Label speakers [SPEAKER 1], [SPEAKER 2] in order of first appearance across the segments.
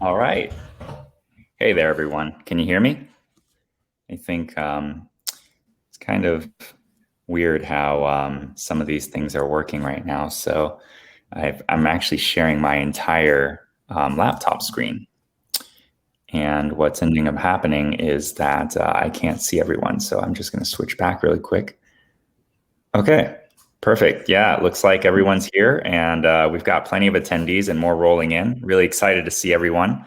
[SPEAKER 1] All right. Hey there, everyone. Can you hear me? I think it's kind of weird how some of these things are working right now. So I'm actually sharing my entire laptop screen. And what's ending up happening is that I can't see everyone. So I'm just going to switch back really quick. Okay, perfect. Yeah, it looks like everyone's here and we've got plenty of attendees and more rolling in. Really excited to see everyone.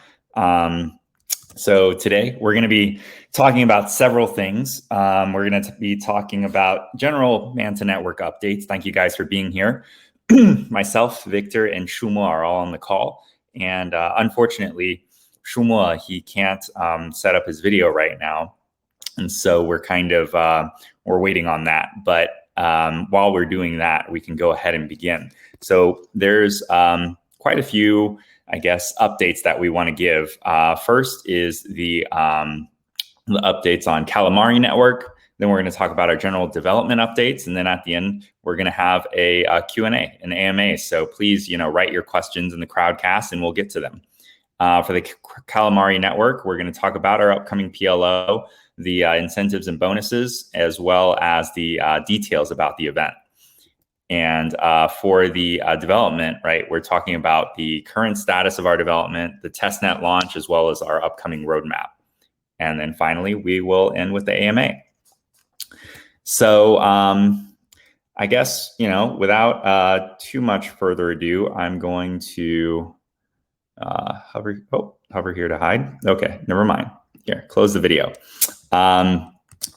[SPEAKER 1] So today we're going to be talking about several things. We're going to be talking about general Manta Network updates. Thank you guys for being here. Myself, Victor, and Shumo are all on the call. And unfortunately, Shumo, he can't set up his video right now. And so we're kind of, we're waiting on that. But while we're doing that, we can go ahead and begin. So there's quite a few, I guess, updates that we want to give. First is the updates on Calamari Network. Then we're going to talk about our general development updates. And then at the end, we're going to have a Q&A, an AMA. So please, write your questions in the crowdcast and we'll get to them. For the Calamari Network, we're going to talk about our upcoming PLO, the incentives and bonuses, as well as the details about the event. And for the development, right, we're talking about the current status of our development, the testnet launch, as well as our upcoming roadmap. And then finally, we will end with the AMA. So I guess, without too much further ado, I'm going to hover here to hide. Okay, never mind. Here, close the video.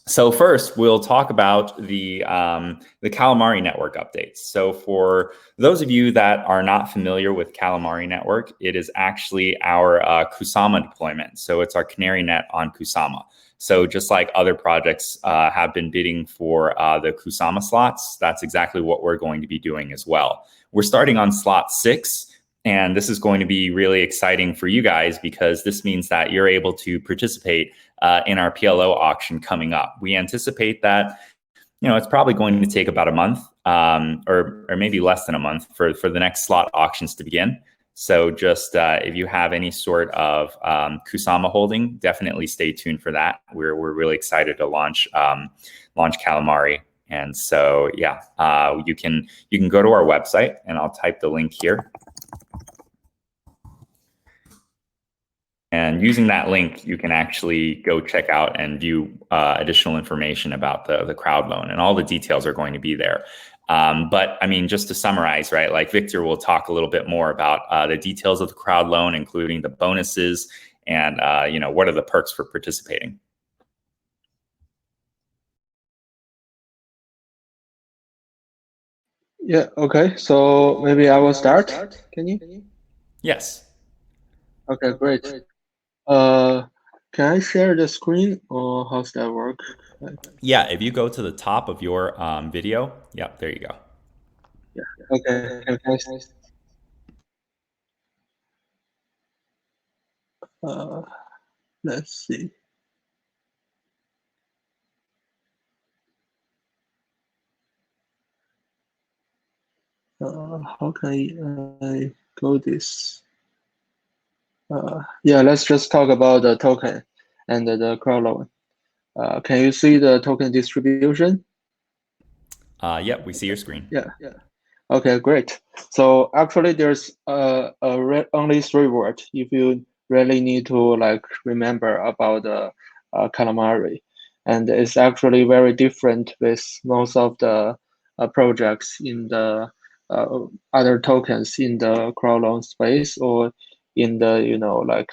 [SPEAKER 1] So first, we'll talk about the Calamari Network updates. So for those of you that are not familiar with Calamari Network, it is actually our Kusama deployment. So it's our canary net on Kusama. So just like other projects have been bidding for the Kusama slots, that's exactly what we're going to be doing as well. We're starting on slot 6. And this is going to be really exciting for you guys because this means that you're able to participate in our PLO auction coming up. We anticipate that, it's probably going to take about a month or maybe less than a month for the next slot auctions to begin. So just if you have any sort of Kusama holding, definitely stay tuned for that. We're really excited to launch Calamari. And so, yeah, you can go to our website and I'll type the link here. And using that link, you can actually go check out and view additional information about the crowd loan, and all the details are going to be there. But I mean, just to summarize, right, like Victor will talk a little bit more about the details of the crowd loan, including the bonuses and, what are the perks for participating.
[SPEAKER 2] Yeah, okay. So maybe I will start. Can you?
[SPEAKER 1] Yes.
[SPEAKER 2] Okay, great. Can I share the screen or how's that work?
[SPEAKER 1] Yeah, if you go to the top of your video, yep, there you go.
[SPEAKER 2] Yeah, okay. Let's see. How can I go this? Yeah, let's just talk about the token and the crowd loan. Can you see the token distribution?
[SPEAKER 1] Yep, we see your screen.
[SPEAKER 2] Yeah. Okay, great. So actually, there's only 3 words if you really need to remember about the calamari, and it's actually very different with most of the projects in the other tokens in the crowd loan space or in the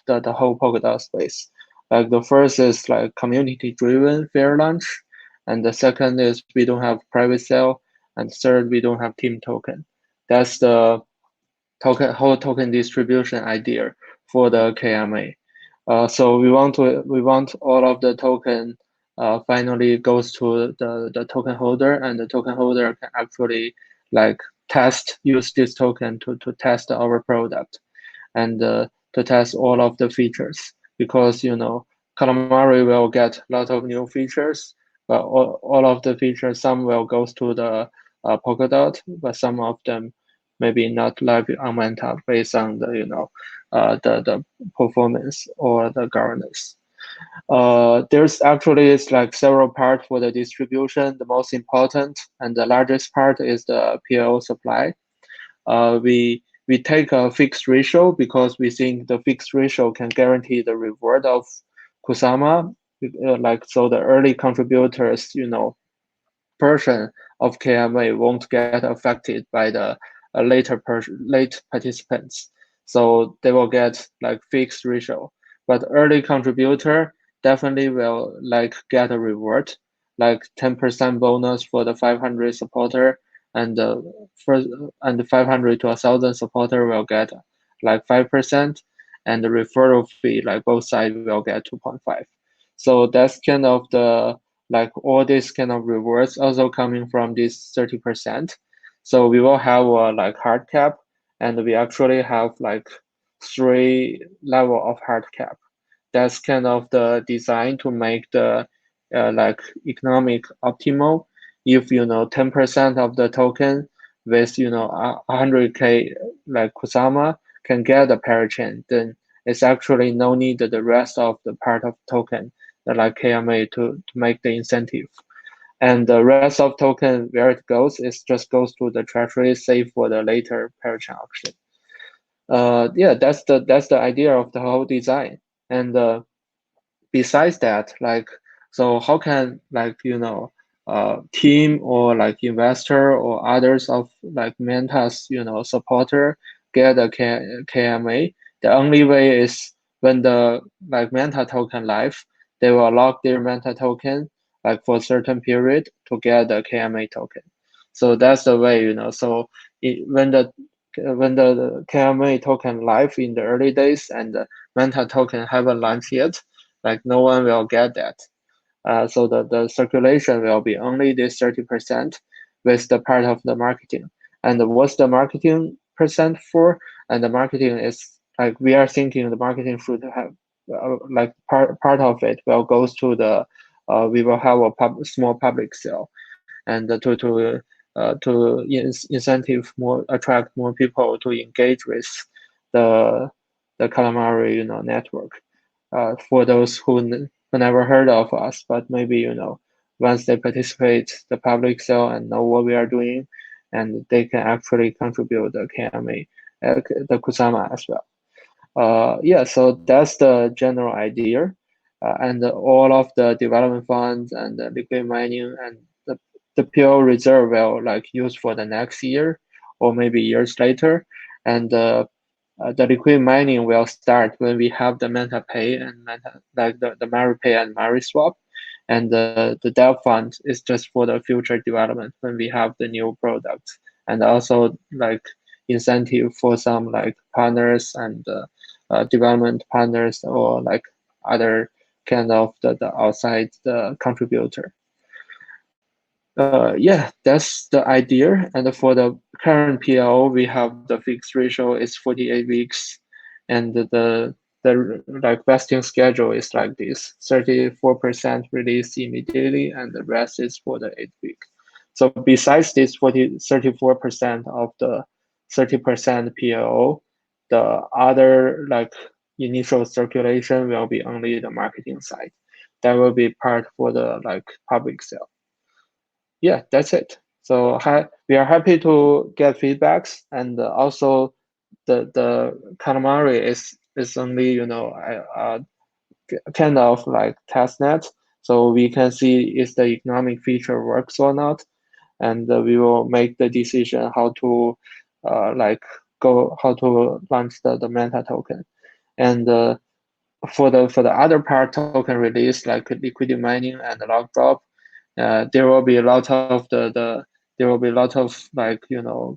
[SPEAKER 2] the whole Polkadot space. Like the first is like community driven fair launch, and the second is we don't have private sale, and third we don't have team token. That's the whole token distribution idea for the KMA. So we want all of the token finally goes to the token holder, and the token holder can actually use this token to test our product and to test all of the features, because Calamari will get a lot of new features, but all of the features, some will go to the Polkadot, but some of them maybe not live on Manta based on the the performance or the governance. There's actually is like several parts for the distribution. The most important and the largest part is the PO supply. We take a fixed ratio because we think the fixed ratio can guarantee the reward of Kusama. Like so, the early contributors, portion of KMA won't get affected by the late participants. So they will get like fixed ratio. But early contributor definitely will like get a reward, like 10% bonus for the 500 supporter, and the first and the 500 to 1,000 supporter will get like 5%, and the referral fee like both sides will get 2.5. So that's kind of the like all these kind of rewards also coming from this 30%. So we will have a like hard cap, and we actually have like three level of hard cap. That's kind of the design to make the like economic optimal. If 10% of the token with 100K like Kusama can get a parachain, then it's actually no need the rest of the part of token like KMA to make the incentive. And the rest of token where it goes is just goes to the treasury save for the later parachain auction. Yeah, that's the idea of the whole design. And besides that, like, so how can like team or like investor or others of like Manta's supporter get a KMA? The only way is when the like Manta token live, they will lock their Manta token like for a certain period to get the KMA token. So that's the way, So when the KMA token live in the early days and the Manta token haven't launched yet, like no one will get that. So the circulation will be only this 30% with the part of the marketing. And what's the marketing percent for? And the marketing is like we are thinking the marketing should have like part of it will goes to the we will have a small public sale and to incentive more attract more people to engage with the calamari network for those who never heard of us, but maybe once they participate the public sale and know what we are doing, and they can actually contribute the KMA, the Kusama as well. Yeah, so that's the general idea, and all of the development funds and the liquid mining and the PO reserve will like use for the next year or maybe years later, and the liquid mining will start when we have the Manta Pay and Manta like the MariPay and MariSwap, and the dev fund is just for the future development when we have the new products, and also like incentive for some like partners and development partners or like other kind of the outside the contributor. Yeah, that's the idea. And for the current PO, we have the fixed ratio is 48 weeks, and the like vesting schedule is like this: 34% release immediately, and the rest is for the 8 week. So besides this 34% of the 30% PO, the other like initial circulation will be only the marketing side. That will be part for the like public sale. Yeah, that's it. So we are happy to get feedbacks, and also the calamari is only kind of like test net, so we can see if the economic feature works or not, and we will make the decision how to like go how to launch the Manta token, and for the other part token release like liquidity mining and log drop, there will be a lot of there will be a lot of like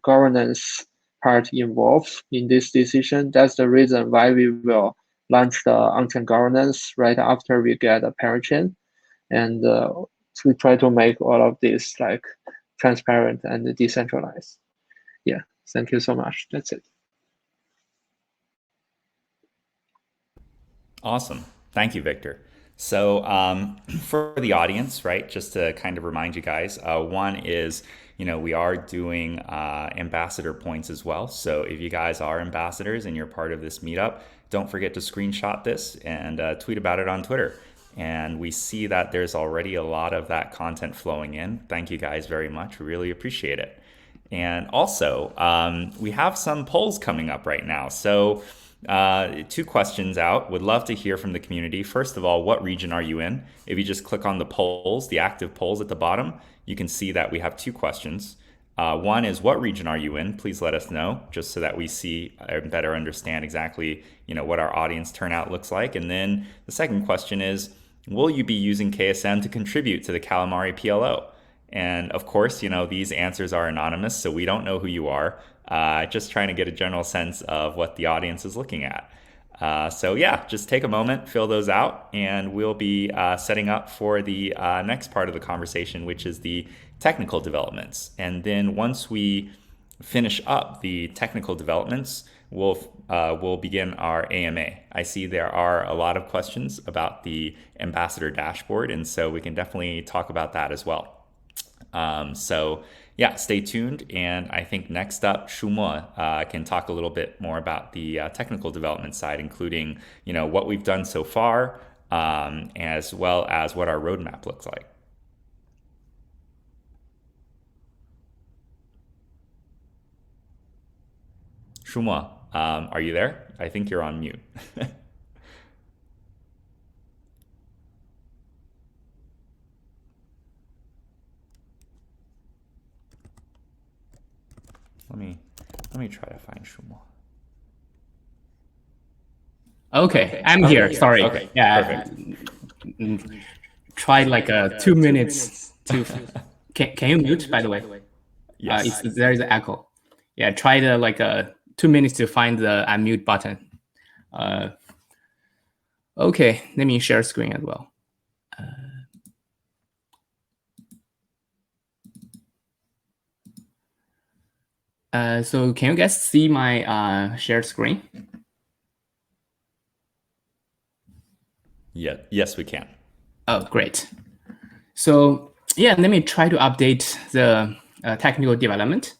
[SPEAKER 2] governance part involved in this decision. That's the reason why we will launch the on-chain governance right after we get a parachain, and we try to make all of this like transparent and decentralized. Yeah, thank you so much. That's it.
[SPEAKER 1] Awesome. Thank you, Victor. So, for the audience, right, just to kind of remind you guys, one is we are doing ambassador points as well. So if you guys are ambassadors and you're part of this meetup, don't forget to screenshot this and tweet about it on Twitter. And we see that there's already a lot of that content flowing in. Thank you guys very much. We really appreciate it. And also, we have some polls coming up right now. So 2 questions out. Would love to hear from the community. First of all, what region are you in? If you just click on the polls, the active polls at the bottom, you can see that we have 2 questions. One is, what region are you in? Please let us know, just so that we see and better understand exactly, what our audience turnout looks like. And then the second question is, will you be using KSM to contribute to the Calamari PLO? And of course, these answers are anonymous, so we don't know who you are. Just trying to get a general sense of what the audience is looking at. So yeah, just take a moment, fill those out, and we'll be setting up for the next part of the conversation, which is the technical developments. And then once we finish up the technical developments, we'll begin our AMA. I see there are a lot of questions about the ambassador dashboard, and so we can definitely talk about that as well. So yeah, stay tuned. And I think next up, Shumo can talk a little bit more about the technical development side, including, what we've done so far, as well as what our roadmap looks like. Shumo, are you there? I think you're on mute. Let me try to find Shumo.
[SPEAKER 3] Okay, I'm here. Sorry.
[SPEAKER 1] Okay,
[SPEAKER 3] yeah. Try like 2 minutes to. Can you mute? By the way,
[SPEAKER 1] yes.
[SPEAKER 3] There is an echo. Yeah, try to like 2 minutes to find the unmute button. Okay, let me share screen as well. So can you guys see my shared screen?
[SPEAKER 1] Yeah. Yes, we can.
[SPEAKER 3] Oh, great. So yeah, let me try to update the technical development.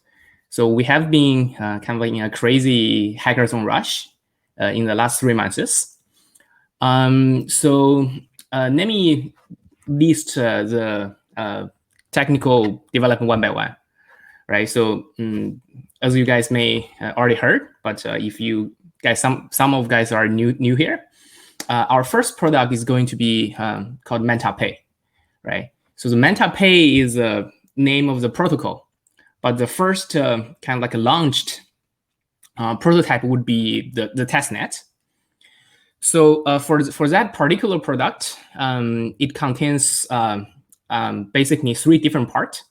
[SPEAKER 3] So we have been kind of like in a crazy hackathon rush in the last 3 months. So let me list the technical development one by one. Right. So as you guys may already heard, but if you guys, some of guys are new here, our first product is going to be called Manta Pay. Right. So the Manta Pay is the name of the protocol, but the first kind of like a launched prototype would be the testnet. So for that particular product, it contains basically 3 different parts.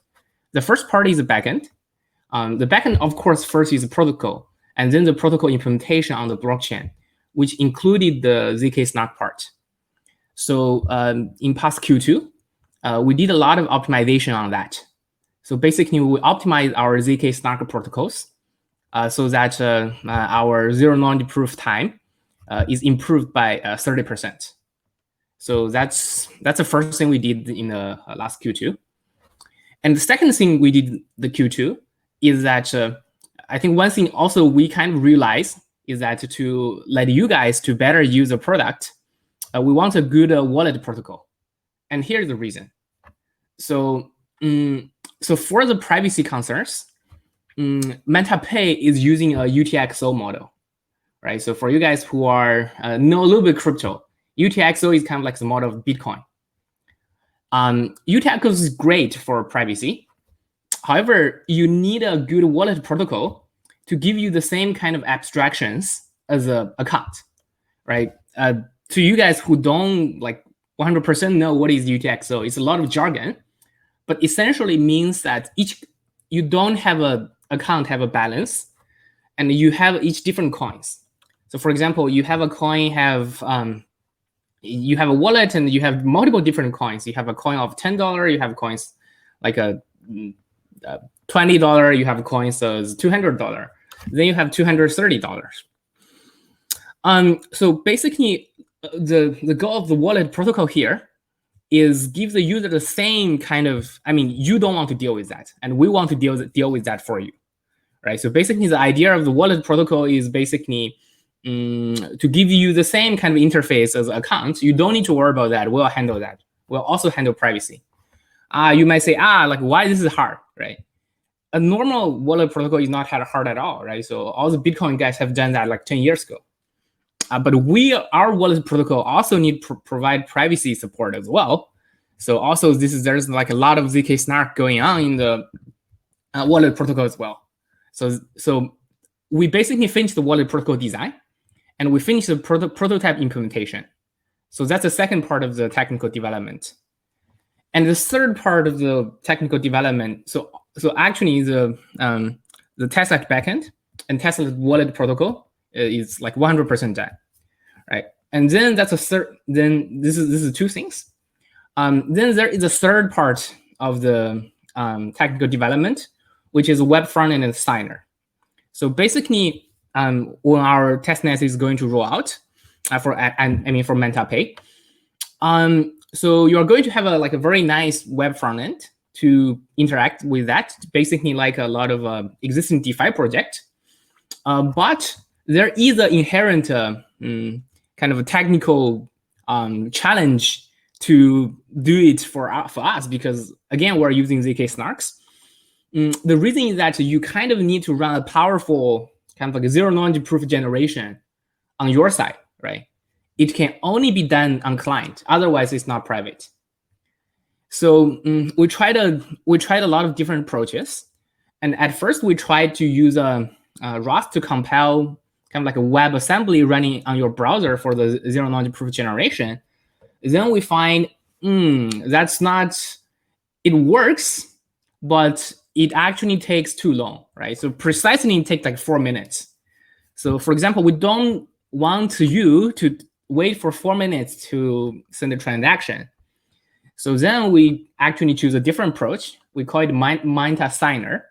[SPEAKER 3] The first part is the backend. The backend, of course, first is the protocol, and then the protocol implementation on the blockchain, which included the ZK Snark part. So in past Q2, we did a lot of optimization on that. So basically, we optimized our ZK Snark protocols so that our zero-knowledge proof time is improved by 30%. So that's the first thing we did in the last Q2. And the second thing we did the Q2 is that I think one thing also we kind of realized is that to let you guys to better use the product, we want a good wallet protocol. And here's the reason. So, so for the privacy concerns, Manta Pay is using a UTXO model, right? So for you guys who are know a little bit crypto, UTXO is kind of like the model of Bitcoin. UTXO is great for privacy. However, you need a good wallet protocol to give you the same kind of abstractions as an account, right? To you guys who don't like 100% know what is UTXO, it's a lot of jargon, but essentially means that you don't have a account have a balance, and you have each different coins. So for example, you have a coin you have a wallet and you have multiple different coins. You have a coin of $10. You have coins like a $20. You have coins as $200. Then you have $230. So basically, the goal of the wallet protocol here is give the user the same kind of, I mean, you don't want to deal with that, and we want to deal with that for you, right? So basically, the idea of the wallet protocol is basically to give you the same kind of interface as account. You don't need to worry about that. We'll handle that. We'll also handle privacy. You might say, like, why this is hard, right? A normal wallet protocol is not hard at all, right? So all the Bitcoin guys have done that like 10 years ago. But our wallet protocol also need to provide privacy support as well. So also there's like a lot of ZK snark going on in the wallet protocol as well. So we basically finished the wallet protocol design, and we finished the prototype implementation. So that's the second part of the technical development. And the third part of the technical development, so actually the Tesla backend and Tesla wallet protocol is like 100% done, right? And then that's a third. Then this is two things. Then there is a third part of the technical development, which is web front end and signer. So basically, when our testnet is going to roll out for Manta Pay, so you're going to have a very nice web front end to interact with that, basically like a lot of existing DeFi project. But there is an inherent kind of a technical challenge to do it for us, because again, we're using ZK snarks. The reason is that you kind of need to run a powerful kind of like a zero-knowledge proof generation on your side, right? It can only be done on client, otherwise it's not private. So we tried a lot of different approaches, and at first we tried to use ROS to compile kind of like a web assembly running on your browser for the zero-knowledge proof generation. Then we find that's not, it works, but it actually takes too long, right? So precisely it takes like 4 minutes. So for example, we don't want you to wait for 4 minutes to send a transaction. So then we actually choose a different approach. We call it Manta Signer.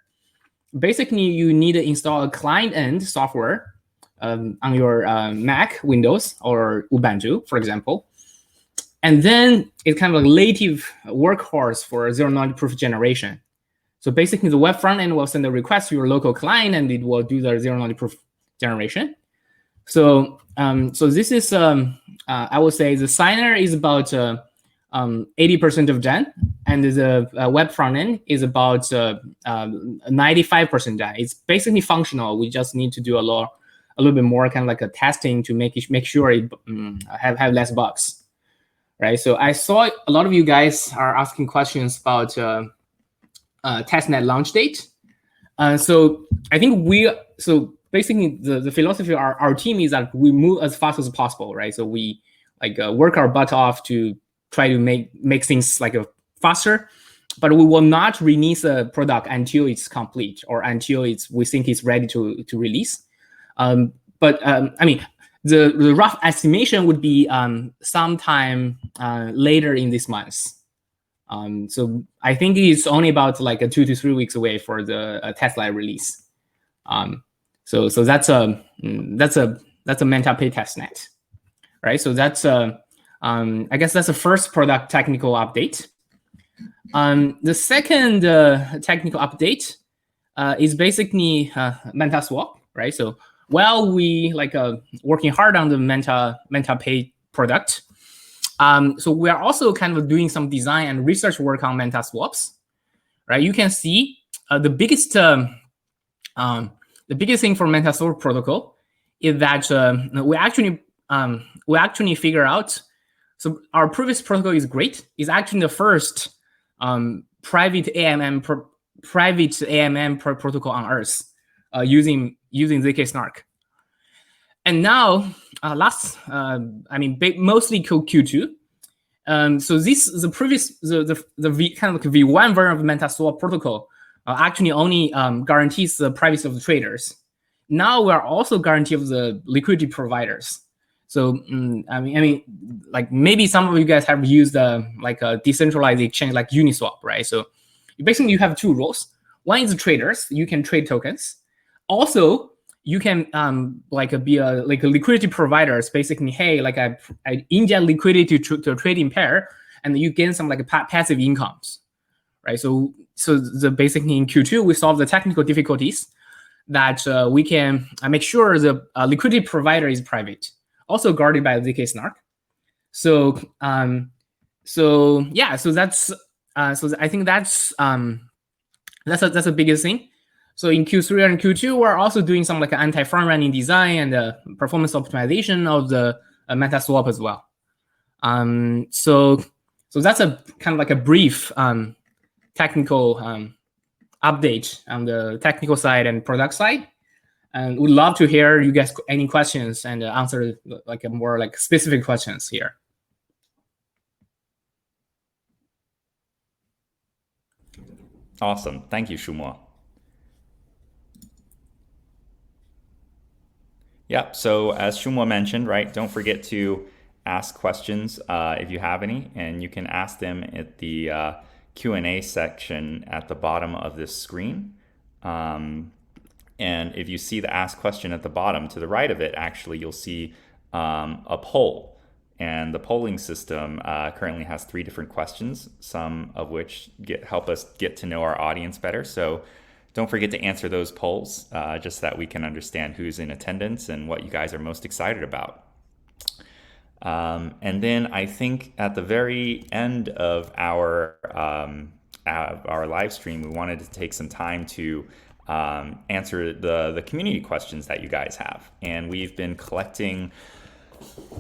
[SPEAKER 3] Basically, you need to install a client-end software on your Mac, Windows, or Ubuntu, for example. And then it's kind of a native workhorse for zero-knowledge proof generation. So basically, the web front end will send a request to your local client, and it will do the zero-knowledge proof generation. So, this is, I would say, the signer is about 80% of done, and the web front end is about 95% done. It's basically functional. We just need to do a little bit more kind of like a testing to make sure it have less bugs, right? So I saw a lot of you guys are asking questions about testnet launch date. So I think basically the philosophy of our team is that we move as fast as possible, right? So we work our butt off to try to make things like faster, but we will not release a product until it's complete or until we think it's ready to release. But I mean, the rough estimation would be sometime later in this month. So I think it's only about like 2 to 3 weeks away for the Tesla release. So that's a Manta Pay testnet, right? So that's I guess that's the first product technical update. The second technical update is basically Manta Swap, right? So while we working hard on the Manta Pay product, so we are also kind of doing some design and research work on Manta Swaps, right? You can see the biggest thing for Manta Swap protocol is that we actually figure out. So our previous protocol is great. It's actually the first private AMM protocol on Earth using ZK Snark. And now mostly Q2. So this is the previous the kind of like V1 version of Manta Swap protocol actually only guarantees the privacy of the traders. Now we are also guarantee of the liquidity providers. So like maybe some of you guys have used a decentralized exchange like Uniswap, right? So basically you have two roles. One is the traders. You can trade tokens. Also, you can be a liquidity providers. Basically, hey, I inject liquidity to a trading pair, and you gain some like passive incomes, right? So basically in Q2 we solve the technical difficulties that we can make sure the liquidity provider is private, also guarded by ZK Snark. So that's I think that's the biggest thing. So in Q3 and Q2, we're also doing some like anti-front running design and performance optimization of the Manta swap as well. So that's a kind of like a brief technical update on the technical side and product side. And we'd love to hear you guys any questions and answer like a more like specific questions here.
[SPEAKER 1] Awesome. Thank you, Shumo. Yep. So as Shumo mentioned, right, don't forget to ask questions if you have any, and you can ask them at the Q&A section at the bottom of this screen. And if you see the ask question at the bottom, to the right of it, actually, you'll see a poll. And the polling system currently has 3 different questions, some of which help us get to know our audience better. So don't forget to answer those polls, just so that we can understand who's in attendance and what you guys are most excited about. And then I think at the very end of our live stream, we wanted to take some time to answer the community questions that you guys have. And we've been collecting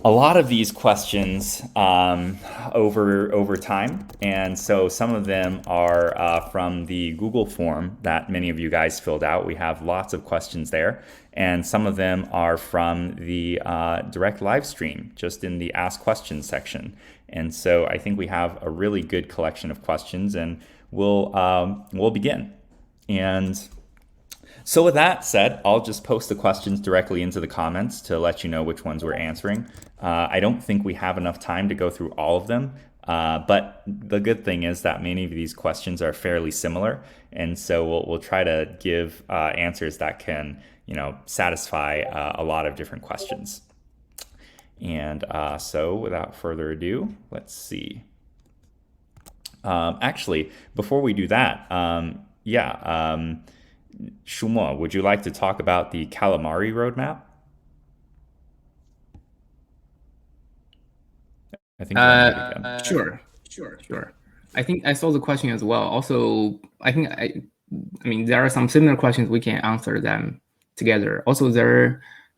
[SPEAKER 1] a lot of these questions over time, and so some of them are from the Google form that many of you guys filled out. We have lots of questions there, and some of them are from the direct live stream, just in the Ask Questions section. And so I think we have a really good collection of questions, and we'll begin. And so with that said, I'll just post the questions directly into the comments to let you know which ones we're answering. I don't think we have enough time to go through all of them, but the good thing is that many of these questions are fairly similar, and so we'll try to give answers that can, satisfy a lot of different questions. And so without further ado, let's see. Actually, before we do that, Shumo, would you like to talk about the calamari roadmap? I think
[SPEAKER 3] Sure. I think I saw the question as well. Also, I mean, there are some similar questions. We can answer them together. Also,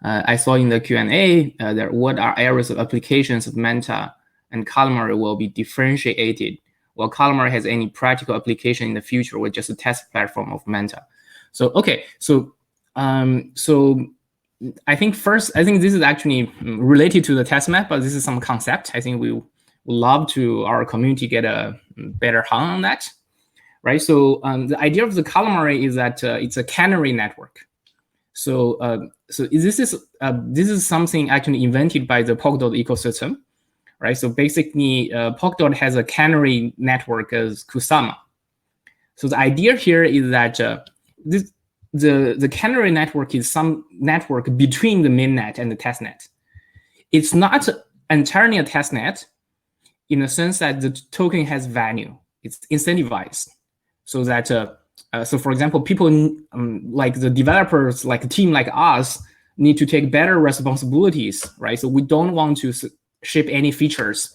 [SPEAKER 3] I saw in the Q&A what are areas of applications of Manta and calamari will be differentiated, while calamari has any practical application in the future with just a test platform of Manta. So I think this is actually related to the test map, but this is some concept. I think we would love to our community get a better hang on that, right? So the idea of the calamari is that it's a canary network. So this is something actually invented by the Polkadot ecosystem, right? So basically, Polkadot has a canary network as Kusama. So the idea here is that the canary network is some network between the mainnet and the testnet. It's not entirely a testnet in the sense that the token has value. It's incentivized so that so for example, people like the developers, like a team like us, need to take better responsibilities, right? So we don't want to ship any features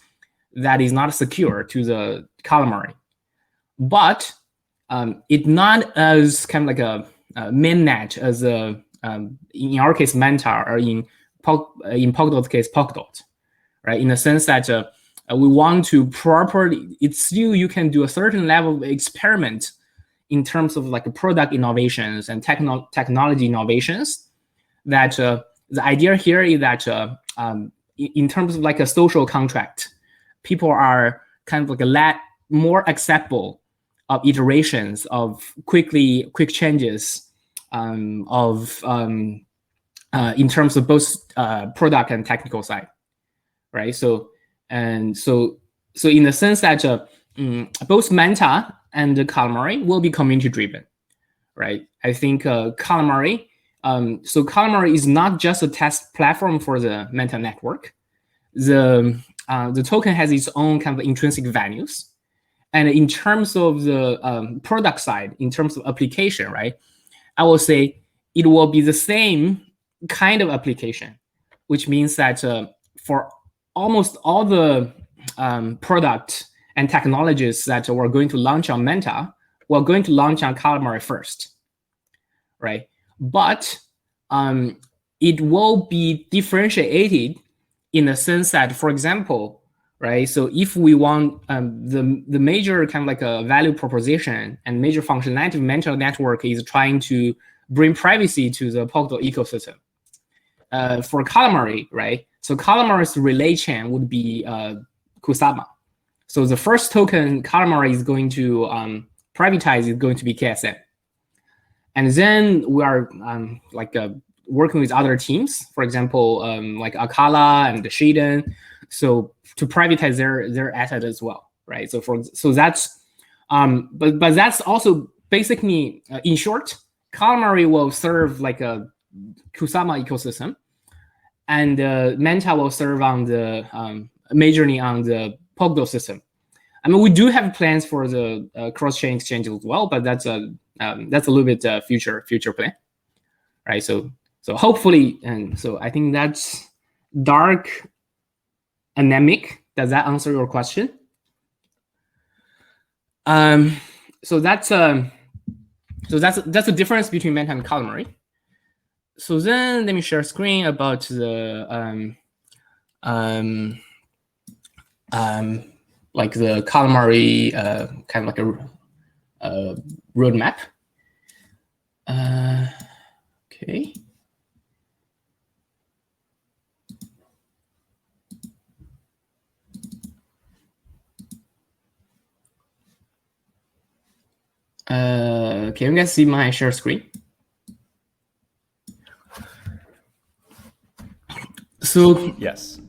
[SPEAKER 3] that is not secure to the calamari, but it not as kind of like a mainnet as in our case Manta, or in Polkadot's case Polkadot, right? In the sense that we want to properly, it's still you can do a certain level of experiment in terms of like product innovations and technology innovations. That the idea here is that in terms of like a social contract, people are kind of like more acceptable of iterations, of quick changes, in terms of both product and technical side, right? So in the sense that both Manta and the calamari will be community driven, right? I think calamari. So calamari is not just a test platform for the Manta network. The the token has its own kind of intrinsic values. And in terms of the product side, in terms of application, right, I will say it will be the same kind of application, which means that for almost all the product and technologies that we're going to launch on Manta, we're going to launch on Calamari first, right? But it will be differentiated in the sense that, for example, right? So if we want the major kind of like a value proposition and major functionality of Manta Network is trying to bring privacy to the Polkadot ecosystem. For Calamari, right? So Calamari's relay chain would be Kusama. So the first token Calamari is going to privatize is going to be KSM. And then we are working with other teams, for example, like Akala and Shiden, so to privatize their asset as well, right? So that's but that's also basically in short, Calamari will serve like a Kusama ecosystem, and Manta will serve on the majorly on the Polkadot system. I mean, we do have plans for the cross-chain exchange as well, but that's a little bit future plan, right? So hopefully, and so I think that's dark anemic. Does that answer your question? So that's the difference between Manta and Calamari. So then let me share a screen about the like the Calamari kind of like a roadmap. Okay. Can you guys see my share screen? So
[SPEAKER 1] yes,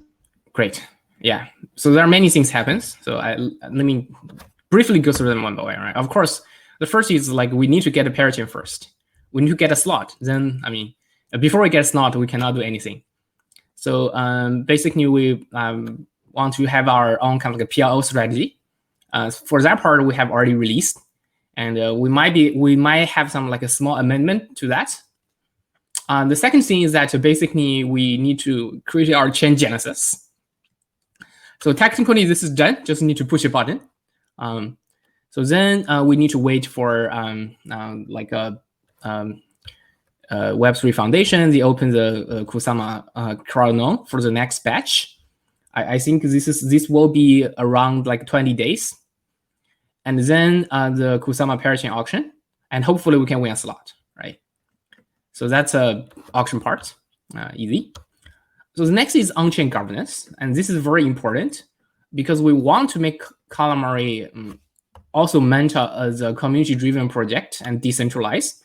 [SPEAKER 3] great. Yeah. So there are many things happens. So let me briefly go through them one by one. Right. Of course, the first is like we need to get a parachain first. We need to get a slot. Then before we get a slot, we cannot do anything. So basically, we want to have our own kind of like a PLO strategy. For that part, we have already released. And we might have some like a small amendment to that. The second thing is that basically we need to create our chain genesis. So technically this is done, just need to push a button. So then we need to wait for like a Web3 Foundation. They open the Kusama crowd node for the next batch. I think this will be around like 20 days. And then the Kusama parachain auction, and hopefully we can win a slot, right? So that's auction part, easy. So the next is on-chain governance, and this is very important because we want to make Calamari also Manta as a community-driven project and decentralized.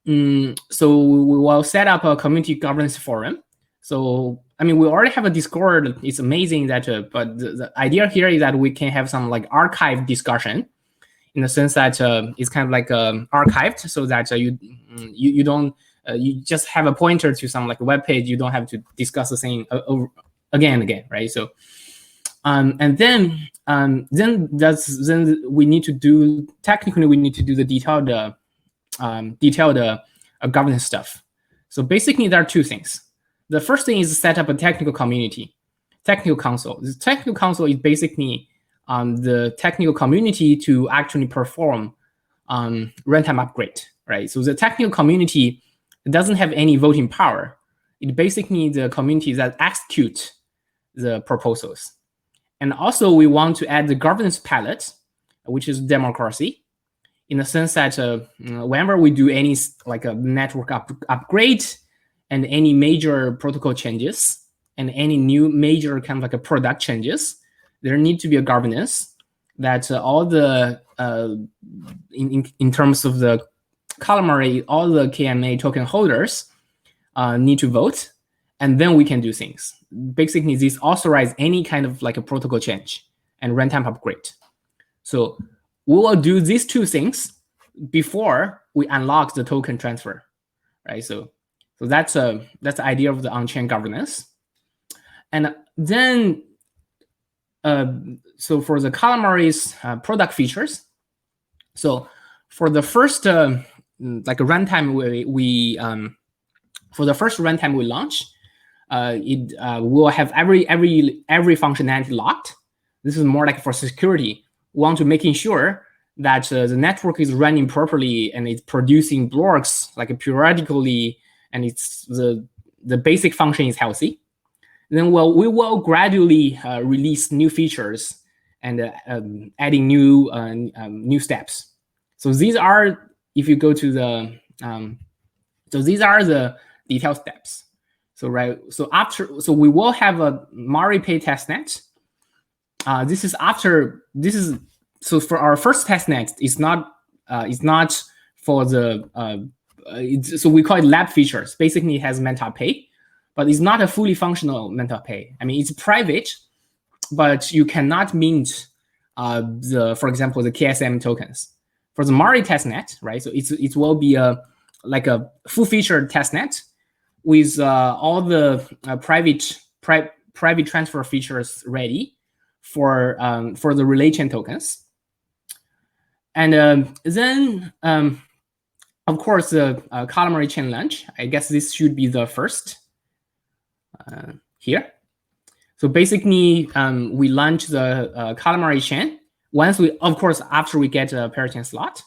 [SPEAKER 3] So we will set up a community governance forum. So I mean, we already have a Discord. It's amazing that, but the idea here is that we can have some like archive discussion, in the sense that it's kind of like archived, so that you don't you just have a pointer to some like web page. You don't have to discuss the same again and again, right? So and then we need to do the detailed governance stuff. So basically, there are two things. The first thing is set up a technical council. The technical council is basically the technical community to actually perform runtime upgrade, right? So the technical community doesn't have any voting power. It basically the community that execute the proposals. And also we want to add the governance palette, which is democracy, in the sense that whenever we do any like a network upgrade, and any major protocol changes, and any new major kind of like a product changes, there need to be a governance that all the in terms of the Calamari, all the KMA token holders need to vote, and then we can do things. Basically, this authorize any kind of like a protocol change and runtime upgrade. So we will do these two things before we unlock the token transfer, right? So that's the idea of the on-chain governance. And then so for the Calamary's product features, so for the first like runtime for the first runtime we launch, it will have every functionality locked. This is more like for security. We want to making sure that the network is running properly and it's producing blocks like periodically, and it's the basic function is healthy. Then we will gradually release new features and adding new steps. So these are, if you go to the so these are the detailed steps. So so we will have a MariPay testnet. So for our first testnet, it's not for the so we call it lab features. Basically, it has Manta Pay, but it's not a fully functional Manta Pay. I mean, it's private, but you cannot mint for example, the KSM tokens. For the Mari testnet, right? So it will be like a full-featured testnet with all the private transfer features ready for the relay chain tokens. And then, of course, the Calamari chain launch. I guess this should be the first here. So basically, we launch the Calamari chain once after we get a parachain slot.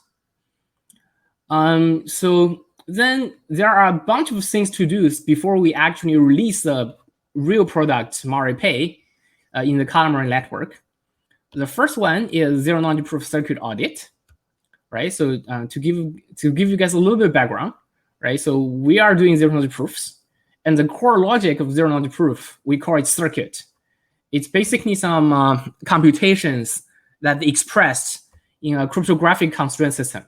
[SPEAKER 3] So then there are a bunch of things to do before we actually release the real product MariPay in the Calamari network. The first one is zero-knowledge proof circuit audit, right? So to give you guys a little bit of background, right? So we are doing zero-knowledge proofs, and the core logic of zero-knowledge proof, we call it circuit. It's basically some computations that expressed in a cryptographic constraint system,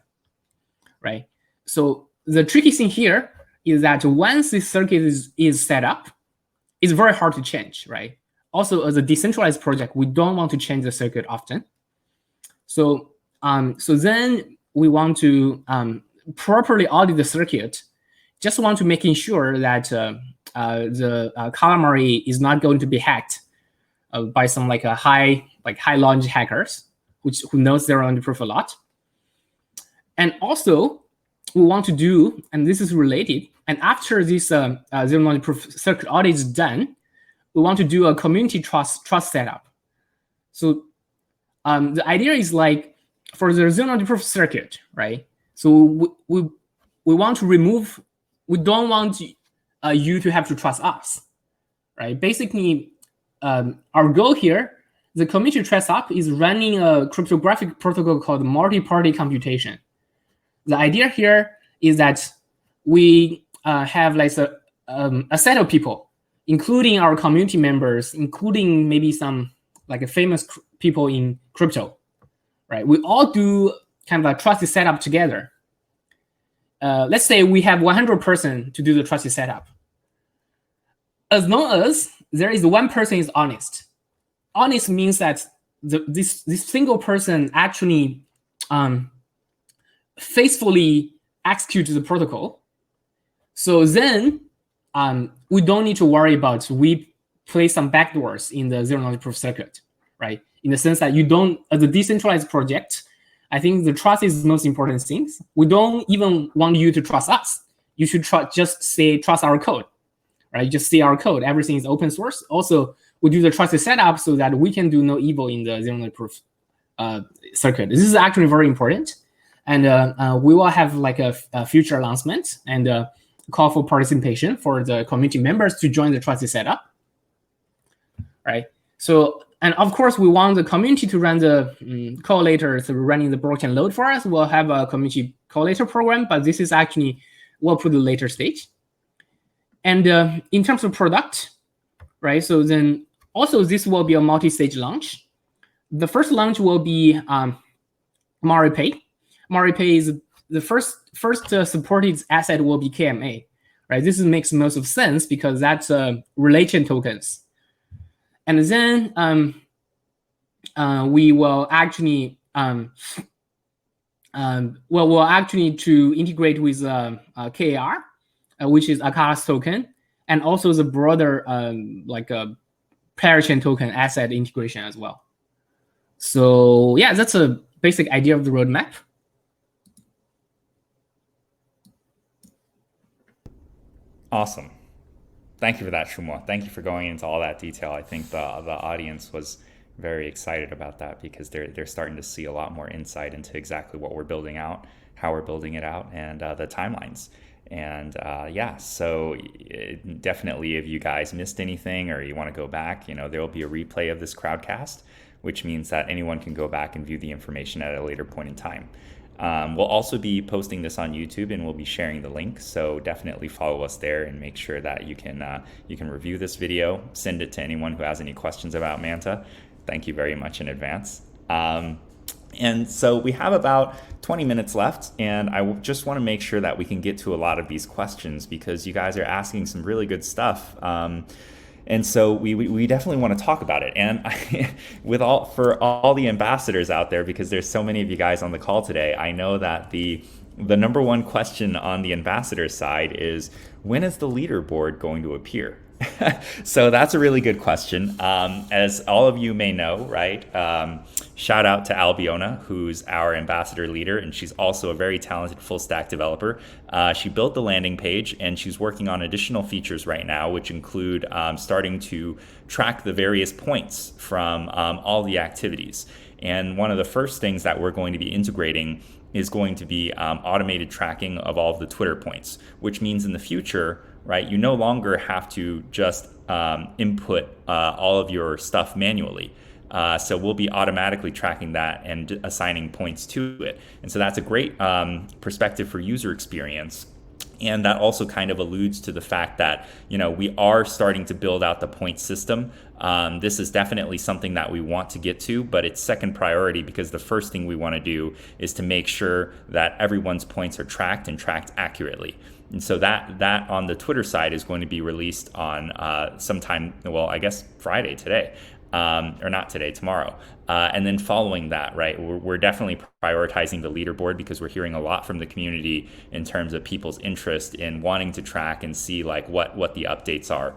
[SPEAKER 3] right? So the tricky thing here is that once this circuit is set up, it's very hard to change, right? Also, as a decentralized project, we don't want to change the circuit often. So then we want to properly audit the circuit. Just want to making sure that the Calamari is not going to be hacked by some high launch hackers, who knows zero-knowledge proof a lot. And also, we want to do, and this is related, and after this zero-knowledge proof circuit audit is done, we want to do a community trust setup. So the idea is like for the zero-knowledge proof circuit, right? So we want to remove. We don't want you to have to trust us, right? Basically, our goal here, the community trust app is running a cryptographic protocol called multi-party computation. The idea here is that we have like a set of people, including our community members, including maybe some famous people in crypto, right? We all do kind of a trusted setup together. Let's say we have 100 person to do the trusted setup. As long as there is one person is honest. Honest means that this single person actually faithfully executes the protocol. So then we don't need to worry about we place some backdoors in the zero-knowledge proof circuit, right? In the sense that you don't, as a decentralized project, I think the trust is the most important thing. We don't even want you to trust us. You should just trust our code, right? Just see our code. Everything is open source. Also, we do the trusted setup so that we can do no evil in the zero-knowledge proof circuit. This is actually very important. And we will have a future announcement and call for participation for the community members to join the trusted setup, right? So, and of course, we want the community to run the collator, so running the blockchain load for us. We'll have a community collator program, but this is actually, we'll put the later stage. And in terms of product, right? So then also this will be a multi-stage launch. The first launch will be MariPay. MariPay is the first supported asset will be KMA, right? This makes most of sense because that's relay chain tokens. And then we will actually we'll actually to integrate with KAR, which is Aka's token, and also the broader parachain token asset integration as well. So yeah, that's a basic idea of the roadmap.
[SPEAKER 1] Awesome. Thank you for that, Shumo. Thank you for going into all that detail. I think the audience was very excited about that because they're starting to see a lot more insight into exactly what we're building out, how we're building it out, and the timelines. And yeah, so definitely if you guys missed anything or you want to go back, there will be a replay of this crowdcast, which means that anyone can go back and view the information at a later point in time. We'll also be posting this on YouTube, and we'll be sharing the link. So definitely follow us there and make sure that you can review this video, send it to anyone who has any questions about Manta. Thank you very much in advance. And so we have about 20 minutes left, and I just want to make sure that we can get to a lot of these questions because you guys are asking some really good stuff. And so we definitely want to talk about it. And for all the ambassadors out there, because there's so many of you guys on the call today, I know that the number one question on the ambassador side is, when is the leaderboard going to appear? So that's a really good question. As all of you may know, right? Shout out to Albiona, who's our ambassador leader, and she's also a very talented full stack developer. She built the landing page, and she's working on additional features right now, which include starting to track the various points from all the activities. And one of the first things that we're going to be integrating is going to be automated tracking of all of the Twitter points, which means in the future, right, you no longer have to just input all of your stuff manually. So we'll be automatically tracking that and assigning points to it. And so that's a great perspective for user experience. And that also kind of alludes to the fact that, we are starting to build out the point system. This is definitely something that we want to get to, but it's second priority because the first thing we want to do is to make sure that everyone's points are tracked and tracked accurately. And so that on the Twitter side is going to be released on sometime, well, I guess Friday today. Or not today, tomorrow. And then following that, right, we're definitely prioritizing the leaderboard because we're hearing a lot from the community in terms of people's interest in wanting to track and see like what the updates are.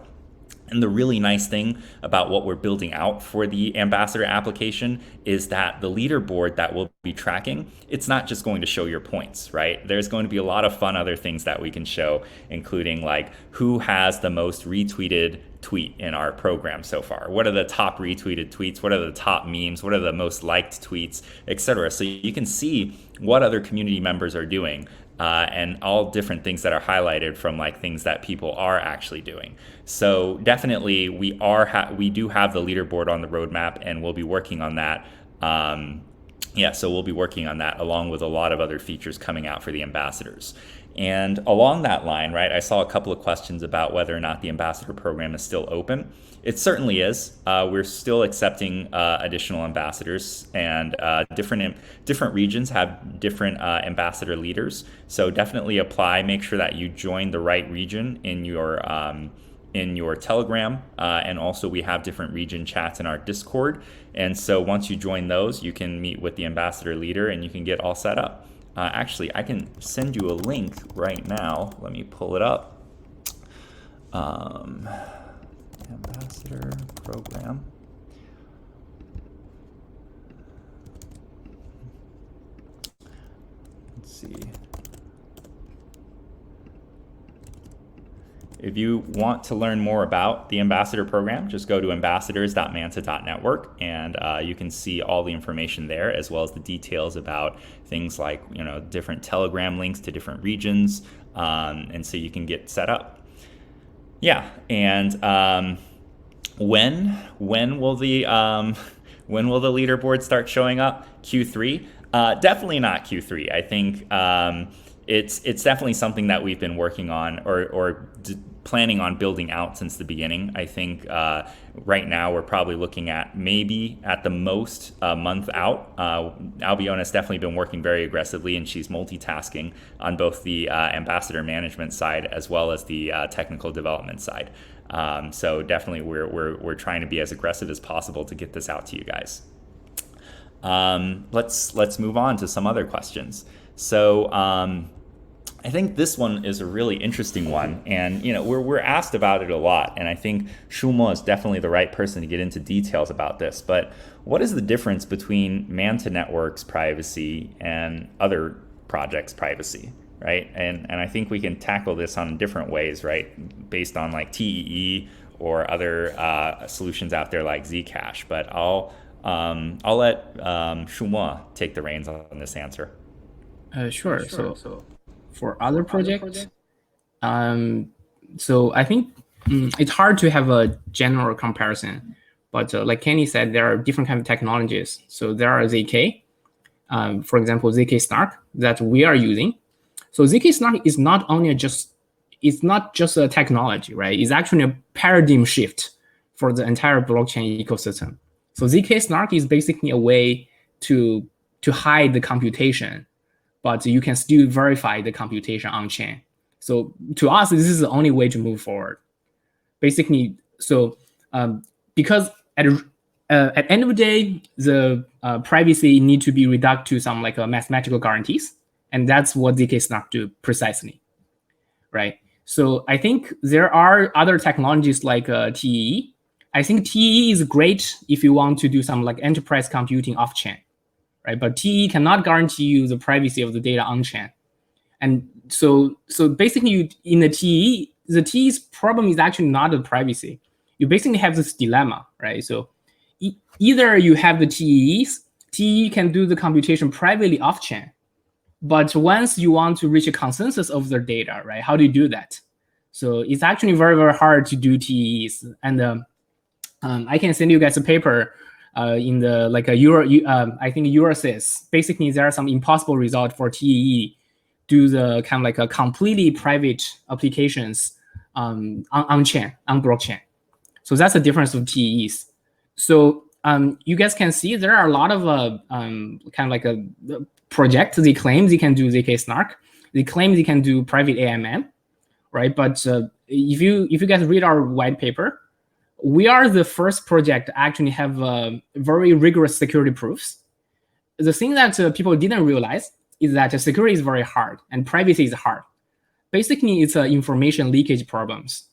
[SPEAKER 1] And the really nice thing about what we're building out for the ambassador application is that the leaderboard that we'll be tracking, it's not just going to show your points, right? There's going to be a lot of fun other things that we can show, including like who has the most retweeted tweet in our program so far. What are the top retweeted tweets? What are the top memes? What are the most liked tweets, etc. So you can see what other community members are doing. And all different things that are highlighted from like things that people are actually doing. So definitely we do have the leaderboard on the roadmap, and we'll be working on that. So we'll be working on that along with a lot of other features coming out for the ambassadors. And along that line, right, I saw a couple of questions about whether or not the ambassador program is still open. It certainly is. We're still accepting additional ambassadors, and different regions have different ambassador leaders. So definitely apply. Make sure that you join the right region in your Telegram, and also we have different region chats in our Discord. And so once you join those, you can meet with the ambassador leader, and you can get all set up. Actually, I can send you a link right now. Let me pull it up. Ambassador program. Let's see. If you want to learn more about the ambassador program, just go to ambassadors.manta.network, and you can see all the information there, as well as the details about things like different Telegram links to different regions, and so you can get set up. Yeah, and when will the leaderboard start showing up? Q3? Definitely not Q3. I think it's definitely something that we've been working on or planning on building out since the beginning. I think right now we're probably looking at maybe at the most a month out. Albiona has definitely been working very aggressively, and she's multitasking on both the ambassador management side as well as the technical development side. So definitely we're trying to be as aggressive as possible to get this out to you guys. Let's move on to some other questions. So I think this one is a really interesting one, and we're asked about it a lot, and I think Shumo is definitely the right person to get into details about this. But what is the difference between Manta Network's privacy and other projects' privacy, right? And I think we can tackle this on different ways, right? Based on like TEE or other solutions out there like Zcash. But I'll let Shumo take the reins on this answer.
[SPEAKER 3] Sure. So for other projects, so I think it's hard to have a general comparison, but like Kenny said, there are different kinds of technologies. So there are ZK, for example, ZK Snark that we are using. So ZK Snark is not just a technology, right? It's actually a paradigm shift for the entire blockchain ecosystem. So ZK Snark is basically a way to hide the computation, but you can still verify the computation on chain. So to us, this is the only way to move forward. Basically, so because at end of the day, the privacy need to be reduced to some like mathematical guarantees, and that's what ZK Snark do precisely, right? So I think there are other technologies like TEE. I think TEE is great if you want to do some like enterprise computing off chain, right? But TEE cannot guarantee you the privacy of the data on chain. And so basically in the TEE's problem is actually not the privacy. You basically have this dilemma, right? So either you have the TEE can do the computation privately off chain, but once you want to reach a consensus of the data, right? How do you do that? So it's actually very, very hard to do TEEs. And I can send you guys a paper in the like a I think Eurosys. Basically, there are some impossible results for TEE do the kind of like a completely private applications on chain, on blockchain. So that's the difference of TEEs. So you guys can see there are a lot of kind of like a project. They claim they can do ZK Snark. They claim they can do private AMM, right? But if you guys read our white paper, we are the first project to actually have very rigorous security proofs. The thing that people didn't realize is that security is very hard and privacy is hard. Basically, it's information leakage problems.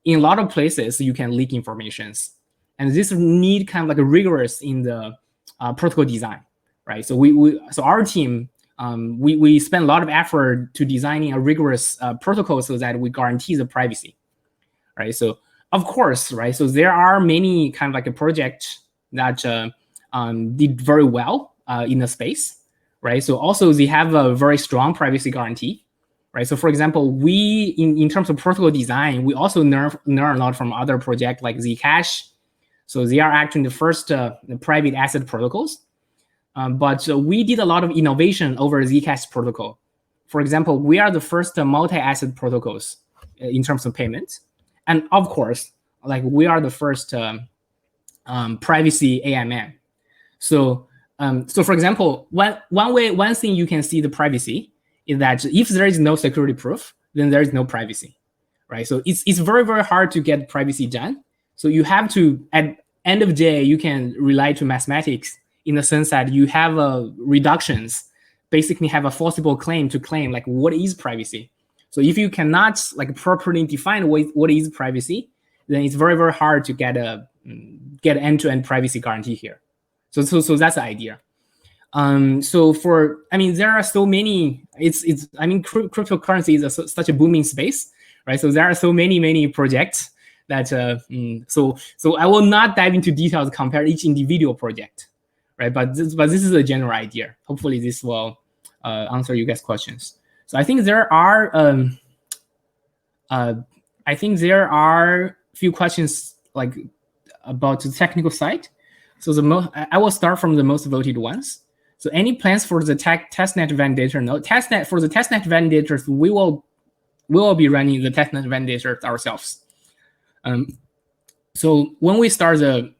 [SPEAKER 3] In a lot of places, you can leak informations. And this need kind of like a rigorous in the protocol design, right? So so our team, we spend a lot of effort to designing a rigorous protocol so that we guarantee the privacy, right? So of course, right? So there are many kind of like a project that did very well in the space, right? So also they have a very strong privacy guarantee, right? So for example, we in terms of protocol design, we also learn a lot from other projects like Zcash. So they are actually the first private asset protocols. But we did a lot of innovation over Zcash protocol. For example, we are the first multi-asset protocols in terms of payments. And of course, like we are the first privacy AMM. So for example, one thing you can see the privacy is that if there is no security proof, then there is no privacy, right? So it's very, very hard to get privacy done. So you have to, at end of the day, you can rely to mathematics in the sense that you have reductions, basically have a forcible claim to claim like what is privacy. So if you cannot like properly define what is privacy, then it's very, very hard to get end-to-end privacy guarantee here. So that's the idea. So there are so many. Cryptocurrency is such a booming space, right? So there are so many projects that. So I will not dive into details compare each individual project, right? But this is a general idea. Hopefully, this will answer you guys' questions. So I think there are a few questions like about the technical side. So I will start from the most voted ones. So any plans for the testnet validator? No, testnet for the testnet validators, we will be running the testnet validators ourselves. So when we start then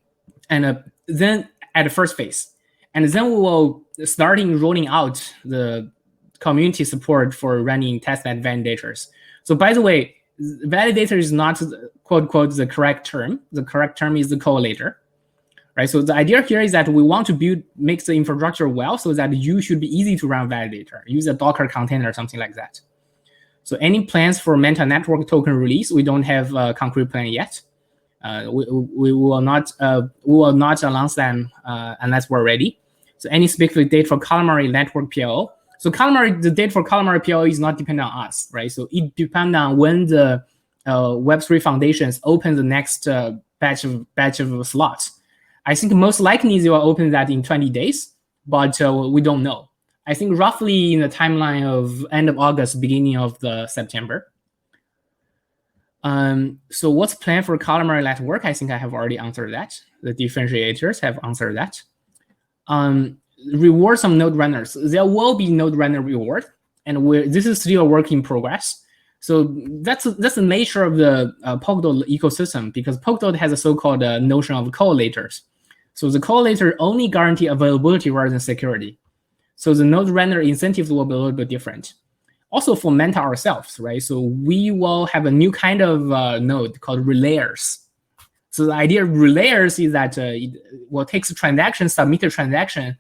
[SPEAKER 3] at the first phase, and then we will starting rolling out the community support for running testnet validators. So by the way, validator is not quote unquote the correct term. The correct term is the collator, right? So the idea here is that we want to make the infrastructure well so that you should be easy to run validator. Use a Docker container or something like that. So any plans for Manta Network token release, we don't have a concrete plan yet. We will not announce them unless we're ready. So any specific date for Calamari Network PLO. So the date for Calamari PLO is not dependent on us, right? So it depends on when the Web3 foundations open the next batch of slots. I think most likely they will open that in 20 days, but we don't know. I think roughly in the timeline of end of August, beginning of the September. So what's planned for Calamari Network? I think I have already answered that. The differentiators have answered that. Reward some node runners. There will be node runner reward, and this is still a work in progress. So that's the nature of the Polkadot ecosystem, because Polkadot has a so-called notion of correlators. So the correlator only guarantee availability rather than security. So the node runner incentives will be a little bit different. Also for Manta ourselves, right? So we will have a new kind of node called relayers. So the idea of relayers is that it will take a transaction, submit a transaction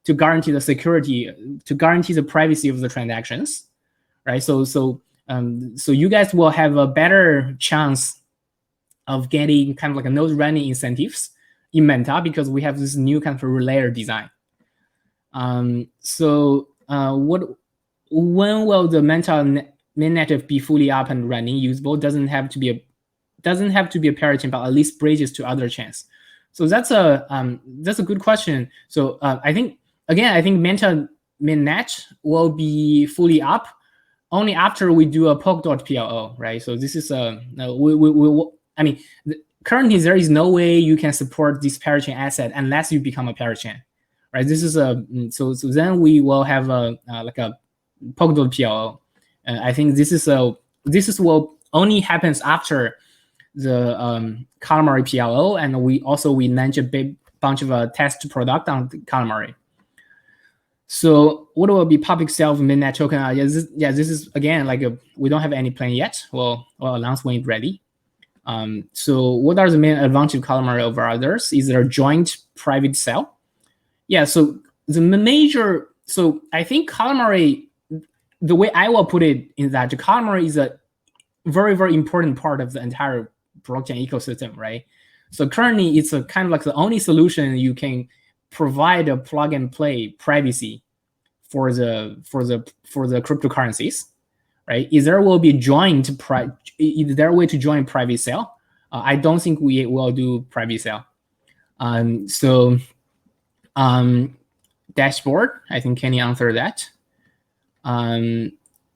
[SPEAKER 3] to guarantee the security, to guarantee the privacy of the transactions, right? So you guys will have a better chance of getting kind of like a node running incentives in Manta, because we have this new kind of relayer design. When will the Manta mainnet be fully up and running, usable? Doesn't have to be a parachain, but at least bridges to other chains. So that's a good question. So I think Manta mainnet will be fully up only after we do a Polkadot PLO, right? So this is currently there is no way you can support this parachain asset unless you become a parachain, right? This is so then we will have like a Polkadot PLO. I think this is what only happens after the Calamari PLO, and we launch a big bunch of test product on Calamari. So what will be public sale of mainnet token? This is again like we don't have any plan yet. We'll announce when it's ready. So what are the main advantages of Calamari over others? Is there a joint private sale? Yeah. So so I think Calamari, the way I will put it is that Calamari is a very, very important part of the entire blockchain ecosystem, right? So currently it's a kind of like the only solution you can provide a plug and play privacy for the cryptocurrencies, right? Is there a way to join private sale? I don't think we will do private sale. Dashboard, I think Kenny answered that.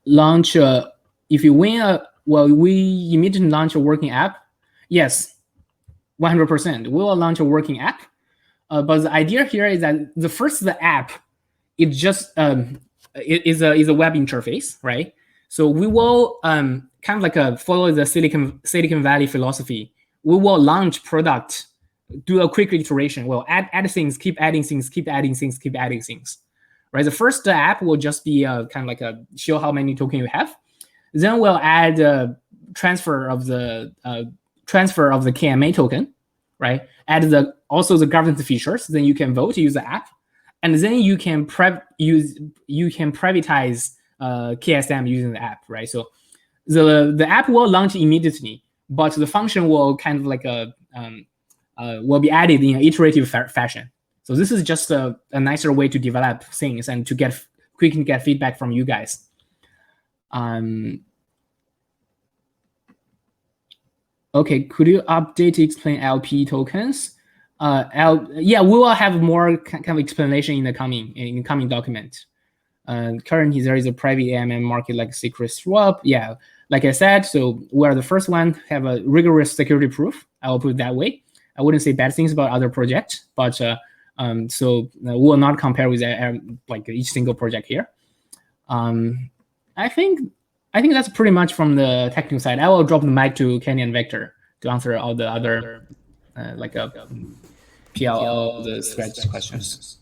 [SPEAKER 3] Launch if you win we immediately launch a working app. Yes, 100%. We will launch a working app. But the idea here is that the app, it just is a web interface, right? So we will kind of like follow the Silicon Valley philosophy. We will launch product, do a quick iteration. We'll add things, keep adding things, keep adding things, keep adding things, right? The first app will just be kind of like show how many tokens you have. Then we'll add transfer of the KMA token, right? Add also the governance features. Then you can vote to use the app, and then you can privatize KSM using the app, right? So the app will launch immediately, but the function will kind of like will be added in an iterative fashion. So this is just a nicer way to develop things and to quickly get feedback from you guys. Okay, could you update to explain LP tokens? We will have more kind of explanation in the coming document. Currently, there is a private AMM market like Secret Swap. Yeah, like I said, so we are the first one to have a rigorous security proof. I will put it that way. I wouldn't say bad things about other projects, but we will not compare with like each single project here. I think that's pretty much from the technical side. I will drop the mic to Kenny and Vector to answer all the other PLO, the strategy questions.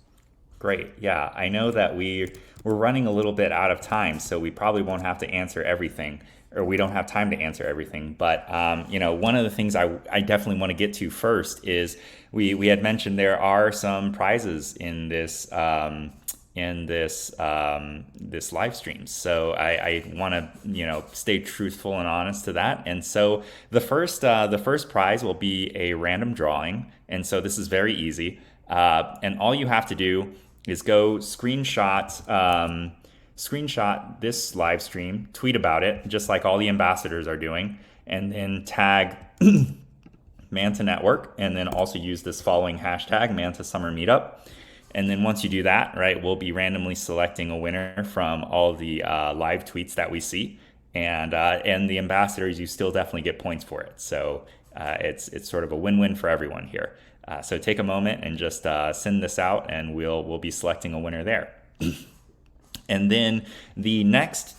[SPEAKER 1] Great. Yeah, I know that we're running a little bit out of time, so we probably won't have to answer everything, or we don't have time to answer everything. But one of the things I definitely want to get to first is we had mentioned there are some prizes in this in this live stream. So I want to stay truthful and honest to that. And so the first prize will be a random drawing, and so this is very easy. And all you have to do is go screenshot this live stream, tweet about it, just like all the ambassadors are doing, and then tag Manta Network, and then also use this following hashtag, Manta Summer Meetup. And then once you do that, right, we'll be randomly selecting a winner from all the live tweets that we see, and the ambassadors, you still definitely get points for it. So it's sort of a win-win for everyone here. So take a moment and just send this out, and we'll be selecting a winner there. And then the next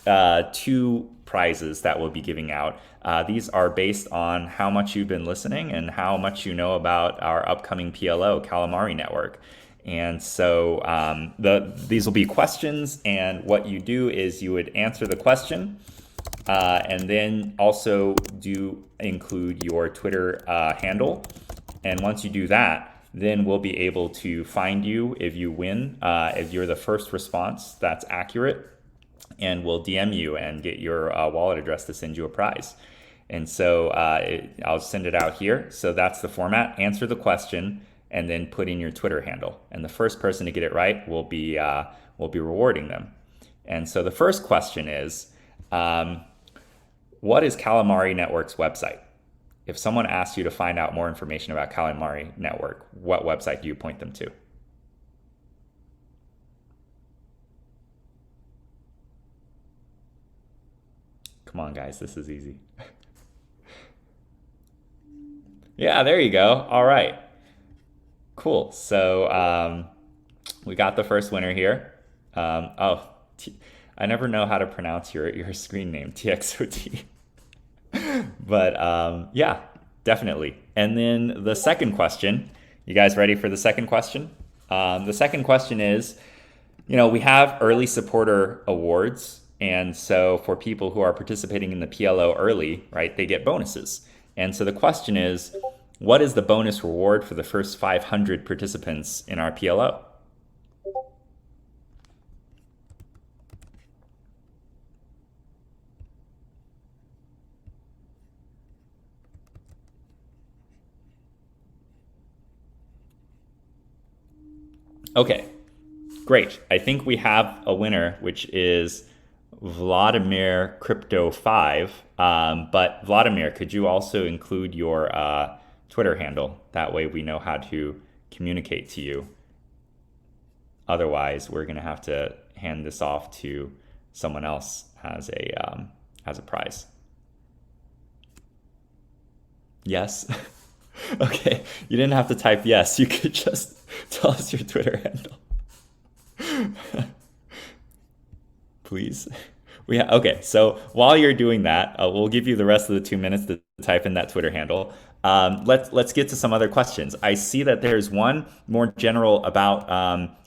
[SPEAKER 1] two prizes that we'll be giving out, these are based on how much you've been listening and how much you know about our upcoming PLO, Calamari Network. And so these will be questions, and what you do is you would answer the question, and then also do include your Twitter handle. And once you do that, then we'll be able to find you if you win, if you're the first response that's accurate, and we'll DM you and get your wallet address to send you a prize. And so I'll send it out here. So that's the format. Answer the question and then put in your Twitter handle. And the first person to get it right will be rewarding them. And so the first question is, what is Calamari Network's website? If someone asks you to find out more information about Calamari Network, what website do you point them to? Come on, guys, this is easy. Yeah, there you go. All right. Cool. So we got the first winner here. I never know how to pronounce your screen name, TXOT. But yeah, definitely. And then the second question, you guys ready for the second question? The second question is, we have early supporter awards. And so for people who are participating in the PLO early, right, they get bonuses. And so the question is, what is the bonus reward for the first 500 participants in our PLO? Okay, great. I think we have a winner, which is Vladimir Crypto 5. But Vladimir, could you also include your Twitter handle? That way we know how to communicate to you. Otherwise, we're going to have to hand this off to someone else as a prize. Yes? Okay, you didn't have to type yes. You could just tell us your Twitter handle. Please. Okay, so while you're doing that, we'll give you the rest of the 2 minutes to type in that Twitter handle. Let's get to some other questions. I see that there's one more general about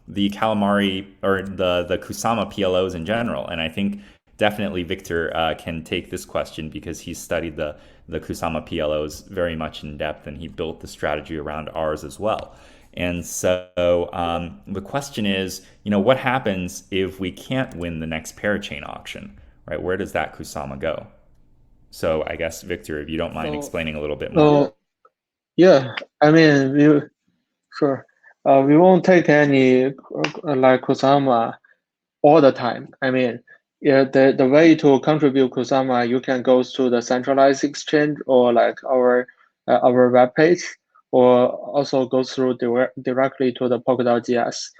[SPEAKER 1] the Calamari or the Kusama PLOs in general, and I think definitely Victor can take this question because he's studied the Kusama PLOs very much in depth, and he built the strategy around ours as well. And so the question is, what happens if we can't win the next parachain auction, right? Where does that Kusama go? So I guess, Victor, if you don't mind explaining a little bit more.
[SPEAKER 2] Yeah, I mean, we won't take any like Kusama all the time. I mean, yeah, the way to contribute Kusama, you can go through the centralized exchange or like our webpage, or also go through directly to the Polkadot GS.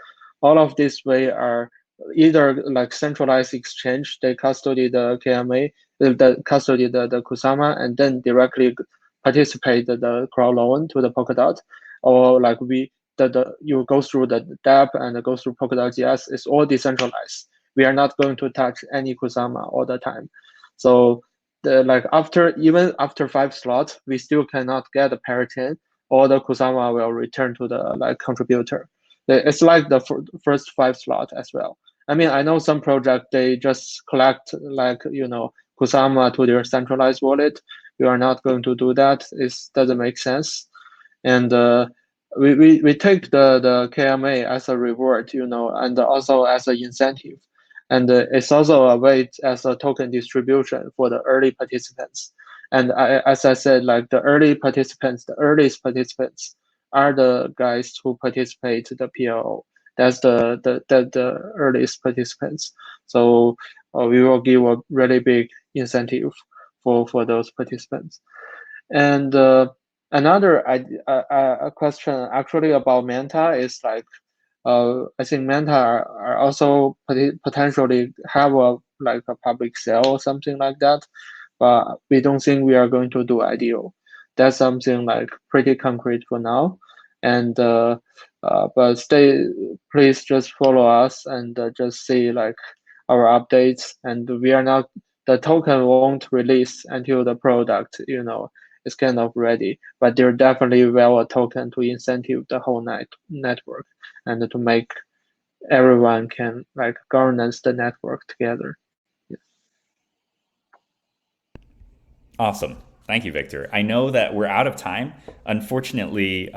[SPEAKER 2] All of this way are either like centralized exchange, they custody the KMA, the custody the Kusama, and then directly participate the crowd loan to the Polkadot, or like you go through the DApp and go through Polkadot GS. It's all decentralized. We are not going to touch any Kusama all the time. So even after 5 slots, we still cannot get a parachain, or the Kusama will return to the contributor. It's like the first 5 slots as well. I mean, I know some project, they just collect Kusama to their centralized wallet. We are not going to do that. It doesn't make sense. And we take the KMA as a reward, you know, and also as an incentive, and it's also a way as a token distribution for the early participants. And as I said, like the earliest participants are the guys who participate the PLO. That's the earliest participants. So we will give a really big incentive for those participants. And another question actually about Manta is like, I think Manta are also potentially have a like a public sale or something like that, but we don't think we are going to do IDO. That's something like pretty concrete for now. And but please just follow us and just see like our updates. And we are not, the token won't release until the product, you know, is kind of ready. But there definitely will a token to incentive the whole network and to make everyone can like governance the network together.
[SPEAKER 1] Awesome. Thank you, Victor. I know that we're out of time. Unfortunately,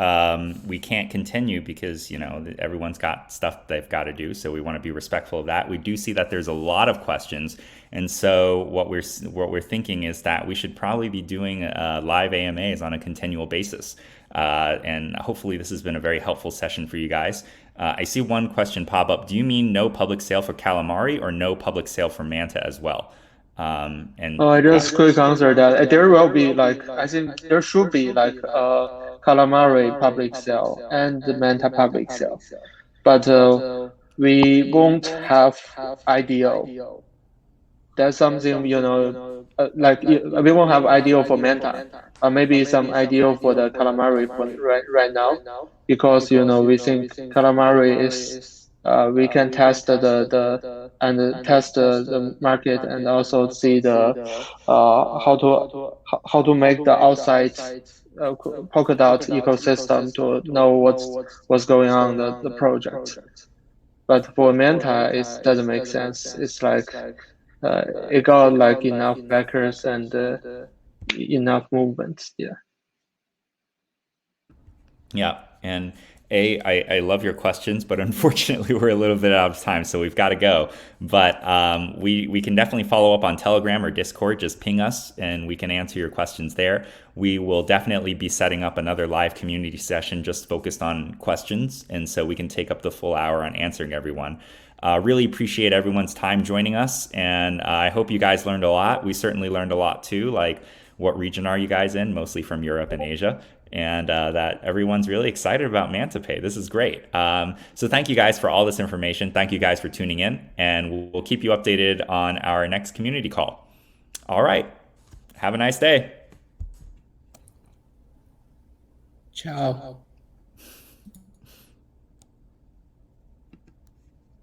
[SPEAKER 1] we can't continue because, you know, everyone's got stuff they've got to do. So we want to be respectful of that. We do see that there's a lot of questions. And so what we're thinking is that we should probably be doing live AMAs on a continual basis. And hopefully this has been a very helpful session for you guys. I see one question pop up. Do you mean no public sale for Calamari or no public sale for Manta as well?
[SPEAKER 2] I just quick answer that there will be like, I think there should be like a calamari public sale and the manta public sale, but we won't have IDO. That's something, you know, like we won't have IDO for manta, or maybe some IDO for the calamari for right now, because you know we think calamari is we can test the and test the market and also see the how to make the outside Polkadot ecosystem to know what's going on the project. But for Manta, it doesn't make sense. It's like it got like enough backers and enough movements. Yeah.
[SPEAKER 1] Yeah. And I love your questions, but unfortunately we're a little bit out of time, so we've got to go. But we can definitely follow up on Telegram or Discord. Just ping us and we can answer your questions there. We will definitely be setting up another live community session just focused on questions. And so we can take up the full hour on answering everyone. Really appreciate everyone's time joining us. And I hope you guys learned a lot. We certainly learned a lot too. Like, what region are you guys in? Mostly from Europe and Asia. And that everyone's really excited about MantaPay. This is great. So thank you guys for all this information. Thank you guys for tuning in. And we'll keep you updated on our next community call. All right. Have a nice day.
[SPEAKER 3] Ciao.